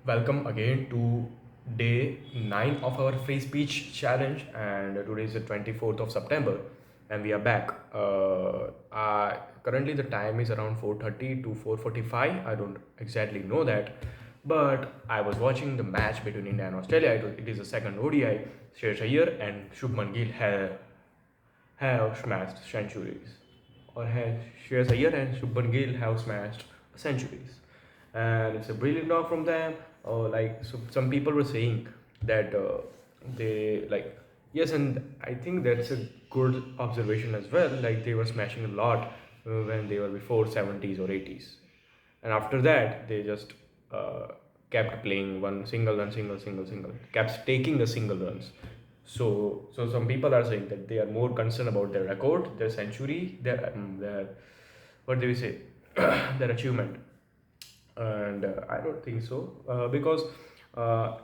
Welcome again to day 9 of our free speech challenge, and today is the 24th of September, and we are back. Currently, the time is around 4:30 to 4:45. I don't exactly know that, but I was watching the match between India and Australia. It is the second ODI. Shreyas Iyer and Shubman Gill have smashed centuries, or has Shreyas Iyer and Shubman Gill have smashed centuries, and it's a brilliant knock from them. So some people were saying that they like yes, and I think that's a good observation as well. Like they were smashing a lot when they were before 70s or 80s, and after that they just uh, kept playing one single run, single, kept taking the single runs. So some people are saying that they are more concerned about their record, their century, their what do we say, their achievement. And I don't think so because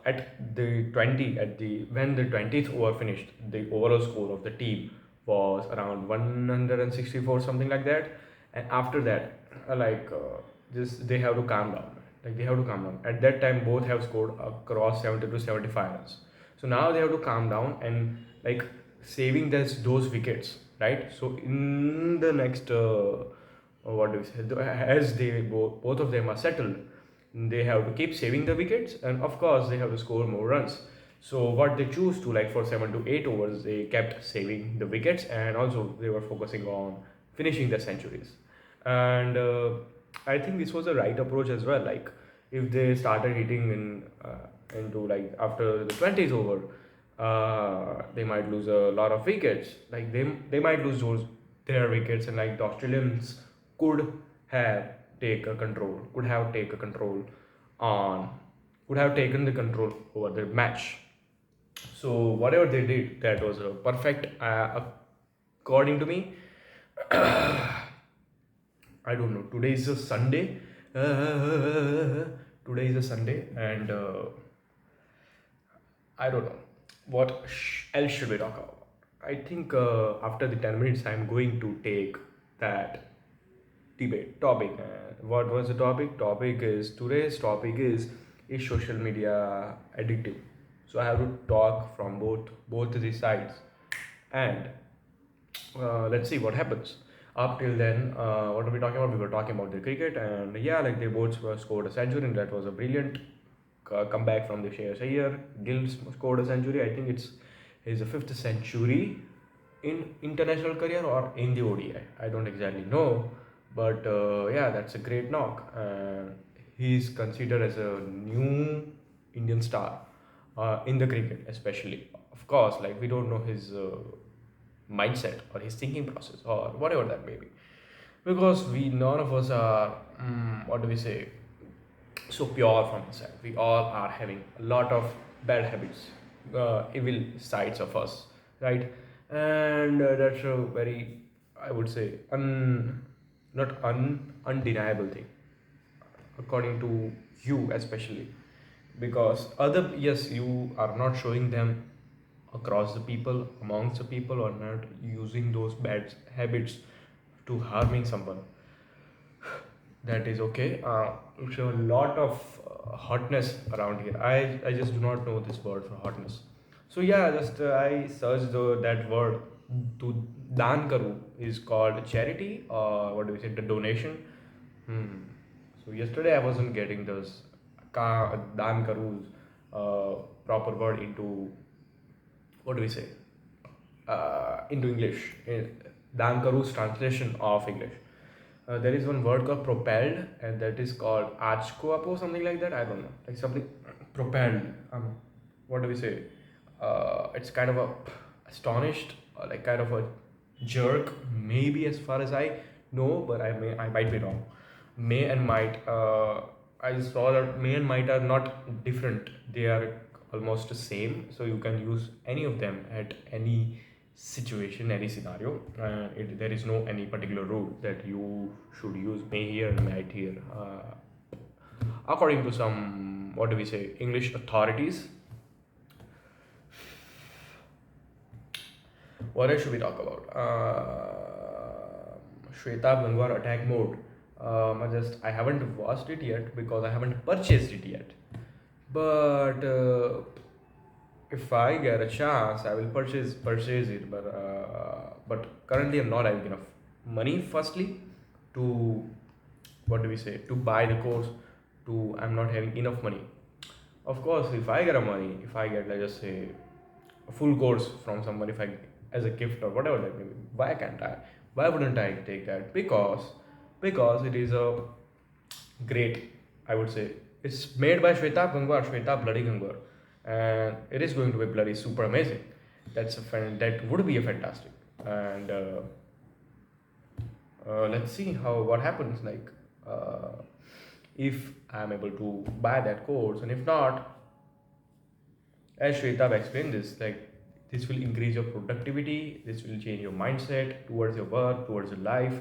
at the 20 at the when the 20th over finished, the overall score of the team was around 164, something like that. And after that, just they have to calm down. Like they have to calm down. At that time, both have scored across 70 to 75 runs. So now they have to calm down and like saving those wickets, right? So in the next what do we say, as they both of them are settled, they have to keep saving the wickets, and of course they have to score more runs. So what they choose to, like, for 7 to 8 overs, they kept saving the wickets, and also they were focusing on finishing the centuries. And I think this was the right approach as well. Like if they started hitting into like after the 20th over, they might lose a lot of wickets. Like they might lose those their wickets, and like the Australians could have could have take a control on could have taken the control over the match. So whatever they did, that was perfect, according to me. I don't know. Today is a Sunday. Today is a Sunday, and I don't know what else should we talk about. I think after the 10 minutes, I'm going to take that debate topic. And what was the topic? Today's topic is social media addictive? So I have to talk from both the sides, and let's see what happens. Up till then, what are we talking about? We were talking about the cricket, and yeah, like they both scored a century, and that was a brilliant comeback from the Shreyas Iyer. Gill scored a century. I think it's his fifth century in international career or in the ODI. I don't exactly know, but yeah, that's a great knock. He's considered as a new Indian star in the cricket, especially. Of course, like we don't know his mindset or his thinking process or whatever that may be, because we none of us are what do we say, so pure from inside. We all are having a lot of bad habits, evil sides of us, right? And that's a very, I would say, not undeniable thing, according to you especially, because other, yes, you are not showing them across the people, amongst the people, or not using those bad habits to harming someone. That is okay. So a lot of hotness around here. I just do not know this word for hotness. So yeah, just I searched that word to dan karu is called charity, or what do we say, the donation. Hmm. So yesterday I wasn't getting those dan karu's proper word into, what do we say, into English. Dan Karu's translation of English. There is one word called propelled, and that is called achkoapo, something like that. I don't know, like something propelled. What do we say? It's kind of a astonished, like kind of a jerk, maybe, as far as I know, but I might be wrong. May and might. I saw that may and might are not different. They are almost the same. So you can use any of them at any situation, any scenario. There is no any particular rule that you should use may here and might here. According to some, what do we say, English authorities. What else should we talk about? Shweta Gangwar attack mode. I haven't watched it yet because I haven't purchased it yet. But if I get a chance, I will purchase it. But currently, I'm not having enough money. Firstly, to what do we say, to buy the course. To I'm not having enough money. Of course, if I get a money, if I get, like, just say, a full course from someone, if I as a gift or whatever that may be, why can't I? Why wouldn't I take that? Because it is a great, I would say. It's made by Shweta Bloody Gangwar, and it is going to be bloody super amazing. That would be a fantastic. And let's see how what happens. Like, if I'm able to buy that course, and if not, as Shweta explained this, like, this will increase your productivity, this will change your mindset towards your work, towards your life,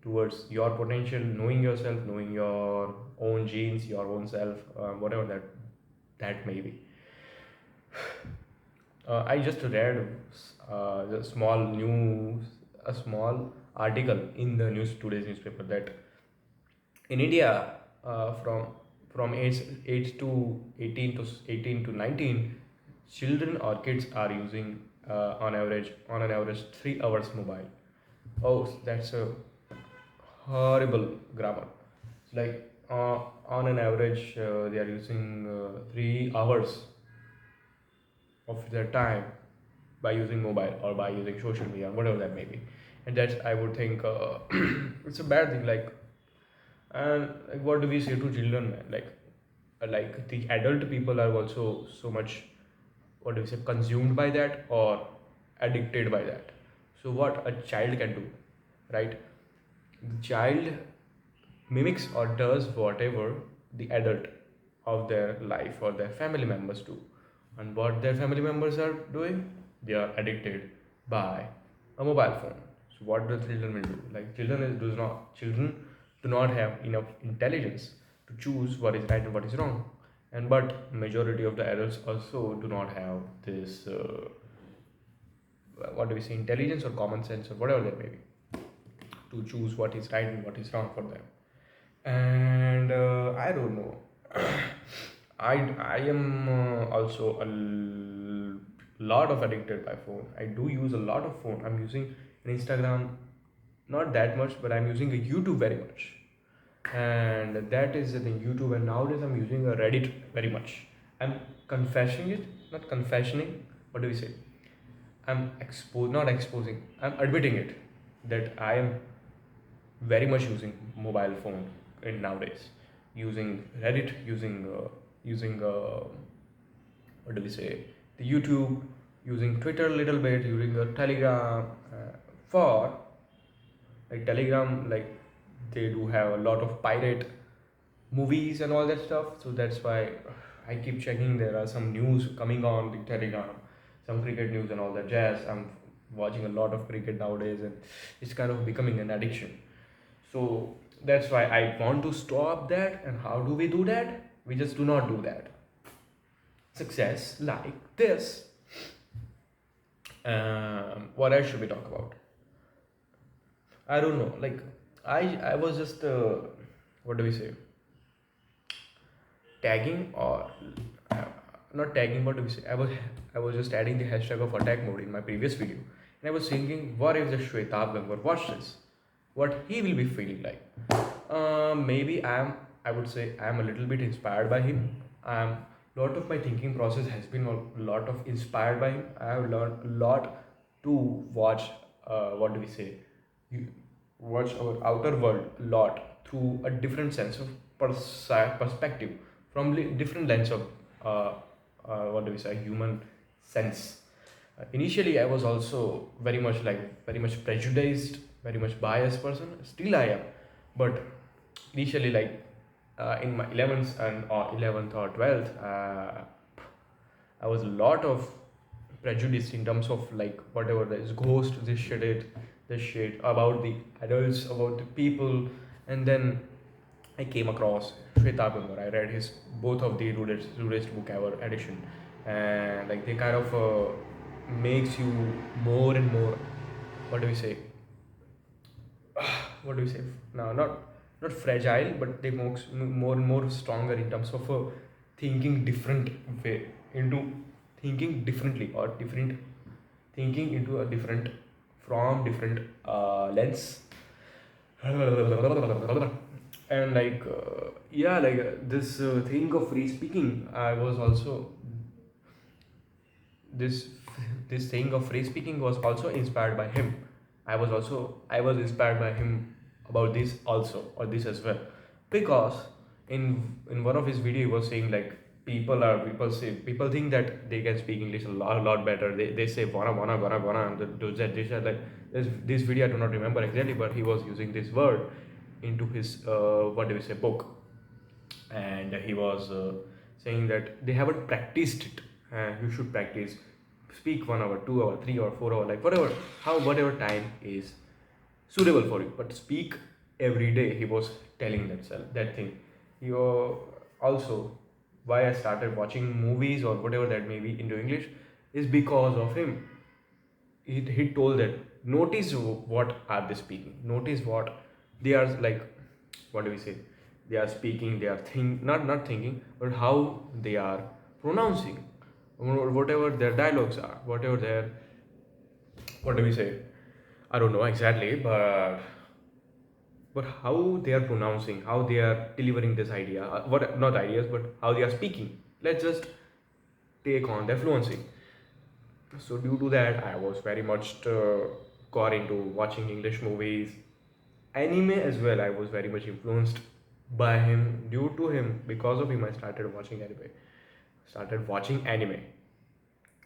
towards your potential, knowing yourself, knowing your own genes, your own self, whatever that may be. I just read a small news, a small article in the news today's newspaper that in India, from age to 18 to 19, children or kids are using on an average 3 hours mobile. Oh, that's a horrible grammar. It's like, on an average, they are using 3 hours of their time by using mobile or by using social media, whatever that may be. And that's, I would think, it's a bad thing. And like, what do we say to children, man? Like the adult people are also so much, what do we say, consumed by that or addicted by that. So what a child can do, right? The child mimics or does whatever the adult of their life or their family members do. And what their family members are doing, they are addicted by a mobile phone. So what the children will do? Like, children do not have enough intelligence to choose what is right and what is wrong. And but majority of the adults also do not have this, what do we say, intelligence or common sense or whatever that may be, to choose what is right and what is wrong for them. And I don't know. I am also lot of addicted by phone. I do use a lot of phone. I'm using an Instagram, not that much, but I'm using a YouTube very much. And that is the thing, YouTube. And nowadays I'm using a Reddit very much. I'm confessing it, not confessioning. What do we say? Not exposing. I'm admitting it that I am very much using mobile phone in nowadays, using Reddit, using what do we say, the YouTube, using Twitter a little bit, using the Telegram, for like Telegram, like, they do have a lot of pirate movies and all that stuff. So that's why I keep checking. There are some news coming on the Telegram, some cricket news and all that jazz. I'm watching a lot of cricket nowadays, and it's kind of becoming an addiction. So that's why I want to stop that. And how do we do that? We just do not do that. Success like this. What else should we talk about? I don't know. Like, I was just what do we say, tagging or uh, not tagging. What do we say? I was just adding the hashtag of attack mode in my previous video, and I was thinking, what if the Shwetab Gangwar watch this? What he will be feeling like? Maybe I would say I'm a little bit inspired by him. Lot of my thinking process has been a lot of inspired by him. I have learned a lot to watch. What do we say? You watch our outer world a lot through a different sense of perspective, from different lens of what do we say, human sense. Initially, I was also very much prejudiced, very much biased person. Still, I am, but initially, like, in my 11th or 12th, I was a lot of prejudice in terms of, like, whatever this ghost, this shit about the adults, about the people. And then I came across Shweta Gangwar. I read his both of the rudest book ever edition, and like, they kind of makes you more and more, what do we say, what do we say, no, not fragile, but they makes more and more stronger in terms of thinking different way, into thinking differently, or different thinking into a different, from different lens. And like yeah, like this thing of free speaking, I was also this this thing of free speaking was also inspired by him. I was inspired by him about this also, or this as well, because in one of his video he was saying like people think that they can speak English a lot better. They say wanna and this are like this video I do not remember exactly, but he was using this word into his what do we say, book. And he was saying that they haven't practiced it. You should practice. Speak 1 hour, 2 hour, 3 hour, 4 hour, like whatever, how whatever time is suitable for you, but speak every day. He was telling that thing. You also, why I started watching movies or whatever that may be into English is because of him. He told that notice what are they speaking, notice what they are like, what do we say, they are speaking, they are not thinking, but how they are pronouncing, whatever their dialogues are, whatever their, what do we say, I don't know exactly, but how they are pronouncing, how they are delivering this idea, what not ideas, but how they are speaking. Let's just take on their fluency. So due to that, I was very much got into watching English movies, anime as well. I was very much influenced by him. Due to him, because of him, I started watching anime. Started watching anime.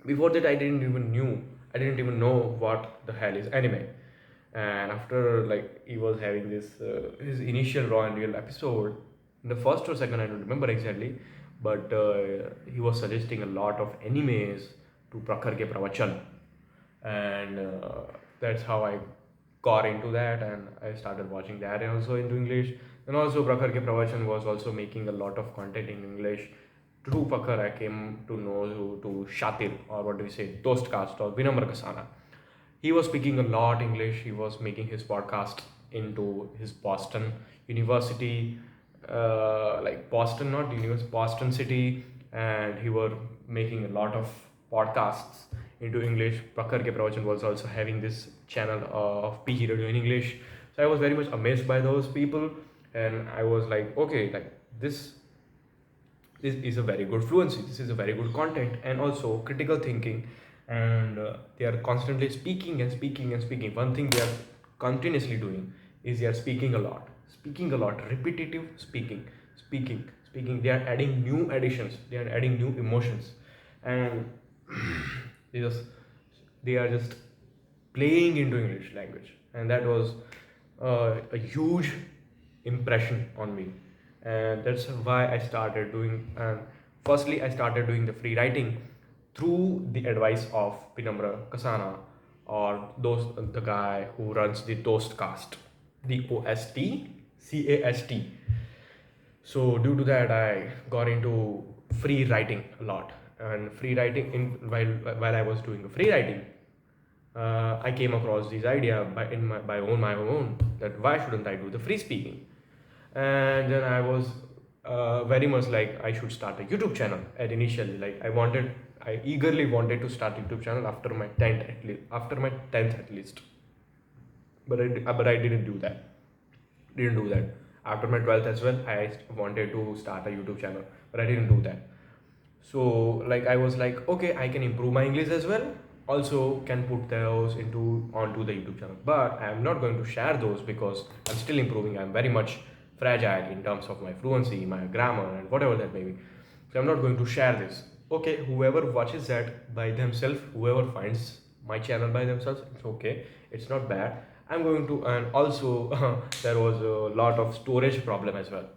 Before that, I didn't even know what the hell is anime. And after like he was having this his initial Raw and Real episode, in the first or second, I don't remember exactly, but he was suggesting a lot of animes to Prakhar ke Pravachan, and that's how I got into that, and I started watching that also into English. And also Prakhar ke Pravachan was also making a lot of content in English. Through Prakhar, I came to know to Shatir, or what do we say, Dostcast or Vinamr Kasana. He was speaking a lot English. He was making his podcast into his Boston University, like Boston, not University, Boston City, and he were making a lot of podcasts into English. Prakhar Ke Pravachan was also having this channel of PG Radio in English. So I was very much amazed by those people, and I was like, okay, like this is a very good fluency, this is a very good content, and also critical thinking. And they are constantly speaking and speaking and speaking. One thing they are continuously doing is they are speaking a lot, repetitive speaking. They are adding new additions, they are adding new emotions, and they just they are just playing into English language, and that was a huge impression on me. And that's why I started doing. And firstly, I started doing the free writing through the advice of Pinamra Kasana, or those the guy who runs the Toastcast, Dostcast. So due to that, I got into free writing a lot. And free writing, in while I was doing free writing, I came across this idea by my own, that why shouldn't I do the free speaking. And then I was very much like I should start a YouTube channel. At initially, like I eagerly wanted to start a YouTube channel after my 10th at least, but I didn't do that. After my 12th as well, I wanted to start a YouTube channel, but I didn't do that. So like I was like, okay, I can improve my English as well, also can put those into onto the YouTube channel, but I am not going to share those because I'm still improving. I'm very much fragile in terms of my fluency, my grammar, and whatever that may be. So I'm not going to share this. Okay, whoever watches that by themselves, whoever finds my channel by themselves, it's okay, it's not bad. I'm going to. And also there was a lot of storage problem as well,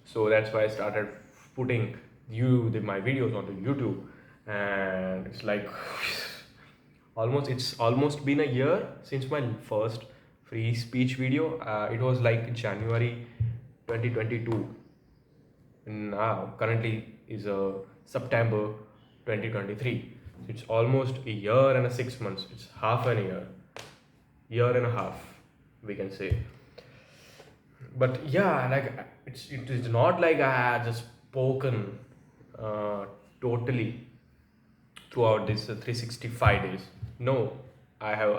so that's why I started putting my videos onto YouTube. And it's like it's almost been a year since my first free speech video. It was like January 2022. Now currently is September 2023. It's almost a year and 6 months. It's half an year and a half, we can say. But yeah, like it is not like I just spoken uh, totally throughout this 365 days. No, I have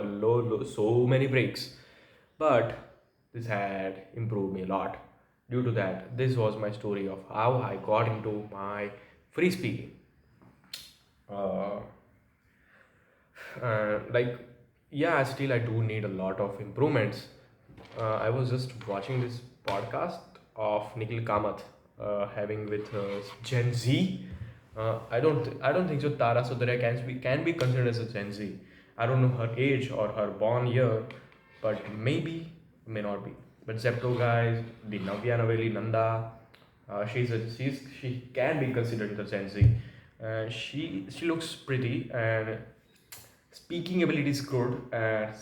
so many breaks, but this had improved me a lot. Due to that, this was my story of how I got into my free speaking. Uh, like, yeah, still I do need a lot of improvements. I was just watching this podcast of Nikhil Kamath having with Gen Z. I don't think so. Tara Sudhara can be considered as a Gen Z. I don't know her age or her born year, but maybe may not be. But Zepto guys, the Navya Naveli Nanda, she can be considered the Gen Z. She looks pretty and speaking ability is good. And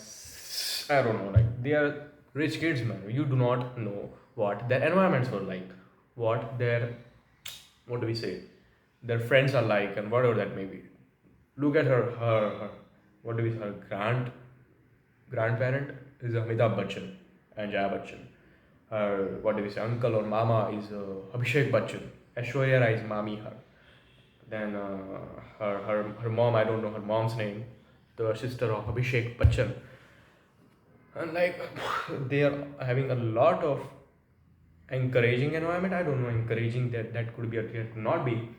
I don't know, like they are rich kids, man. You do not know what their environments were like, what their what do we say, their friends are like, and whatever that may be. Look at her what do we say, her grandparent is Amitabh Bachchan and Jaya Bachchan. Her what do we say, uncle or mama is Abhishek Bachchan. Aishwarya Rai is mami her. Then her mom, I don't know her mom's name, the sister of Abhishek Bachchan. And like they are having a lot of encouraging environment. I don't know, encouraging that could be or that could not be,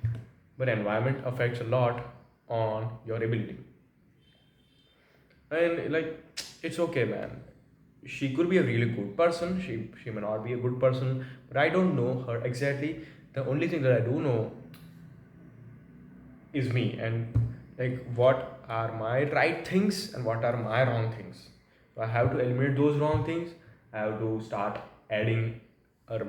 but environment affects a lot on your ability. And like it's okay, man. She could be a really good person. She may not be a good person, but I don't know her exactly. The only thing that I do know is me, and like what are my right things and what are my wrong things. So I have to eliminate those wrong things. I have to start adding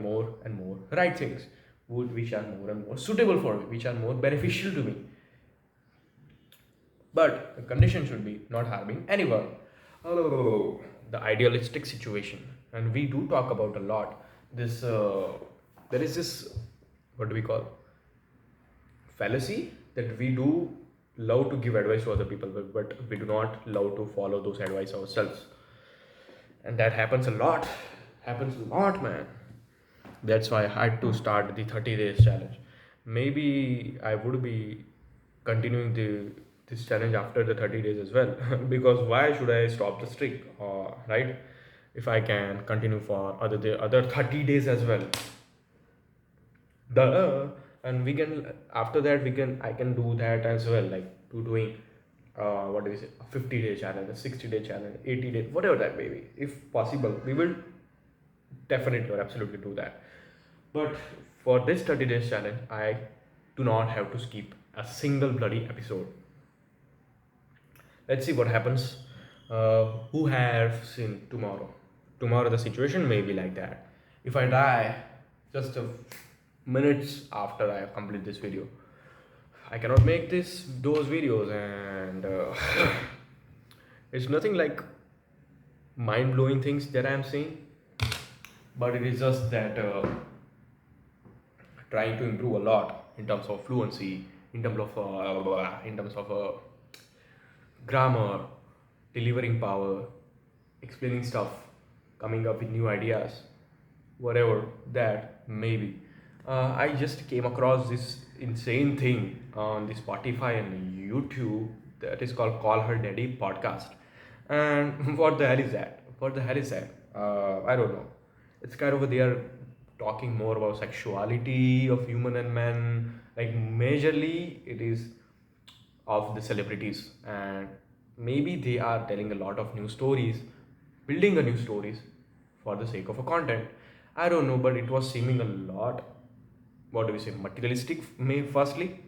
more and more right things, which are more and more suitable for me, which are more beneficial to me. But the condition should be not harming anyone. Oh, the idealistic situation, and we do talk about a lot. This there is this, what do we call, fallacy, that we do love to give advice to other people, but we do not love to follow those advice ourselves, and that happens a lot, man. That's why I had to start the 30 days challenge. Maybe I would be continuing this challenge after the 30 days as well. Because why should I stop the streak, right? If I can continue for other 30 days as well. Duh. And we can, after that we can I can do that as well, like to doing what do we say, a 50-day challenge, a 60-day challenge, 80-day, whatever that may be. If possible, we will definitely or absolutely do that. But for this 30 days challenge, I do not have to skip a single bloody episode. Let's see what happens. Who have seen tomorrow? Tomorrow the situation may be like that. If I die just a minutes after I complete this video, I cannot make those videos, and it's nothing like mind blowing things that I am saying, but it is just that trying to improve a lot in terms of fluency, in terms of grammar, delivering power, explaining stuff, coming up with new ideas, whatever that may be. I just came across this insane thing on the Spotify and YouTube that is called "Call Her Daddy" podcast. And what the hell is that? What the hell is that? I don't know. It's kind of they are talking more about sexuality of human and men. Like majorly, it is of the celebrities, and maybe they are telling a lot of new stories, building a new stories for the sake of a content. I don't know, but it was seeming a lot, what do we say, materialistic. May firstly,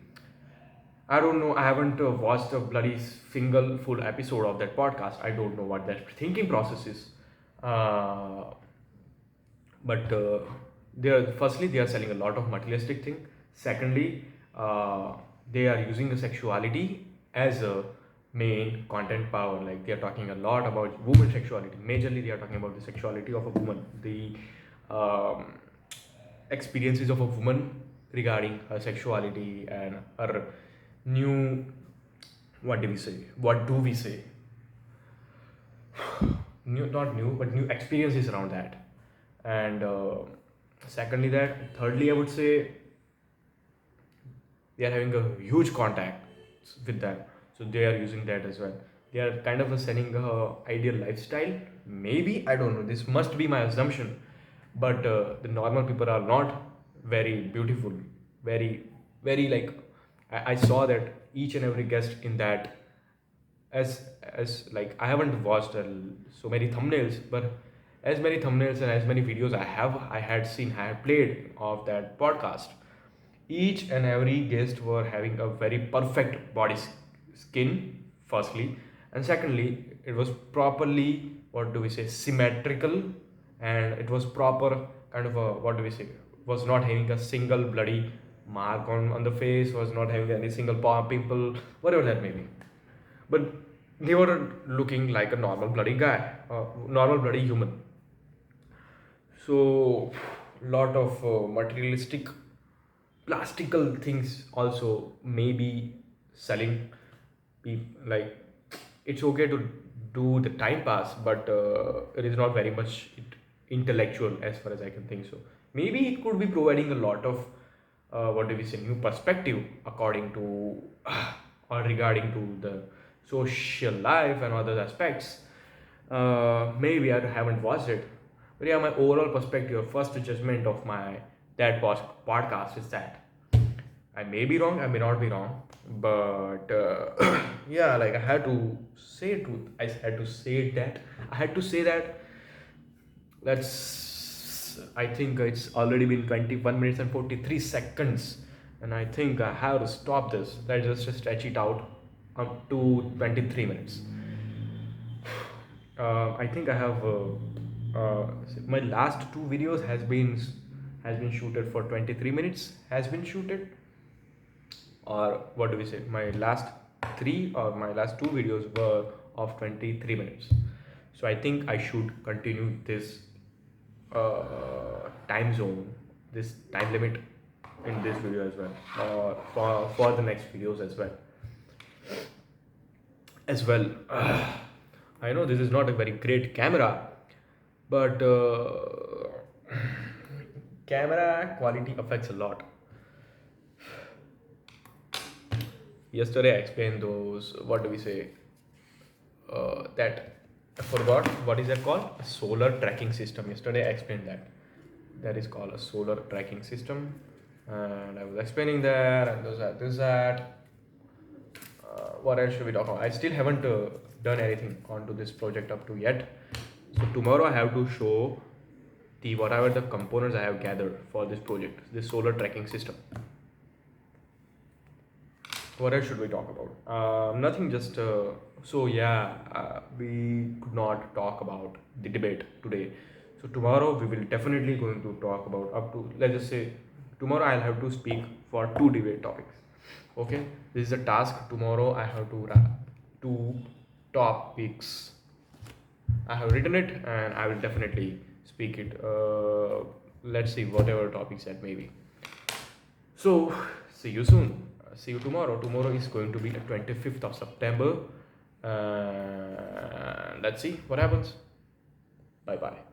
I don't know, I haven't watched a bloody single full episode of that podcast. I don't know what that thinking process is. uh, but they are, firstly they are selling a lot of materialistic thing. Secondly, they are using the sexuality as a main content power. Like they are talking a lot about woman sexuality. Majorly they are talking about the sexuality of a woman, the um, experiences of a woman regarding her sexuality and her new, what do we say, new, not new, but new experiences around that. And secondly, that thirdly, I would say they are having a huge contact with them, so they are using that as well. They are kind of selling a ideal lifestyle, maybe, I don't know, this must be my assumption. But the normal people are not very beautiful, very, very like, I saw that each and every guest in that, as like, I haven't watched so many thumbnails, but as many thumbnails and as many videos I had seen, I had played of that podcast, each and every guest were having a very perfect skin, firstly, and secondly, it was properly, what do we say, symmetrical, and it was proper kind of a, what do we say, was not having a single bloody mark on the face, was not having any single pimple, whatever that may be. But they were looking like a normal bloody guy, normal bloody human. So, lot of materialistic, plastical things also maybe selling. Like, it's okay to do the time pass, but it is not very much intellectual as far as I can think. So maybe it could be providing a lot of, what do we say, new perspective according to or regarding to the social life and other aspects. Maybe I haven't watched it, but yeah, my overall perspective, first judgment of my that podcast is that I may be wrong, I may not be wrong, but yeah, like, I had to say that, I had to say that. I think it's already been 21 minutes and 43 seconds, and I think I have to stop this. Let's just stretch it out up to 23 minutes. I think I have my last two videos has been shooted for 23 minutes, has been shooted, or what do we say, my last three or my last two videos were of 23 minutes. So I think I should continue this time zone, this time limit in this video as well, or for the next videos as well. I know this is not a very great camera, but camera quality affects a lot. Yesterday I explained those, what do we say, that I forgot what is that called, a solar tracking system. Yesterday I explained that is called a solar tracking system, and I was explaining that, and this that. What else should we talk about? I still haven't done anything onto this project up to yet. So tomorrow I have to show the whatever the components I have gathered for this project, this solar tracking system. What else should we talk about? Nothing. Just so yeah, we could not talk about the debate today. So tomorrow we will definitely going to talk about up to, let's just say, tomorrow I'll have to speak for two debate topics. Okay, this is a task. Tomorrow I have to two topics. I have written it and I will definitely speak it. Let's see whatever topics that may be. So see you soon. See you tomorrow. Tomorrow is going to be the 25th of September. Let's see what happens. Bye bye.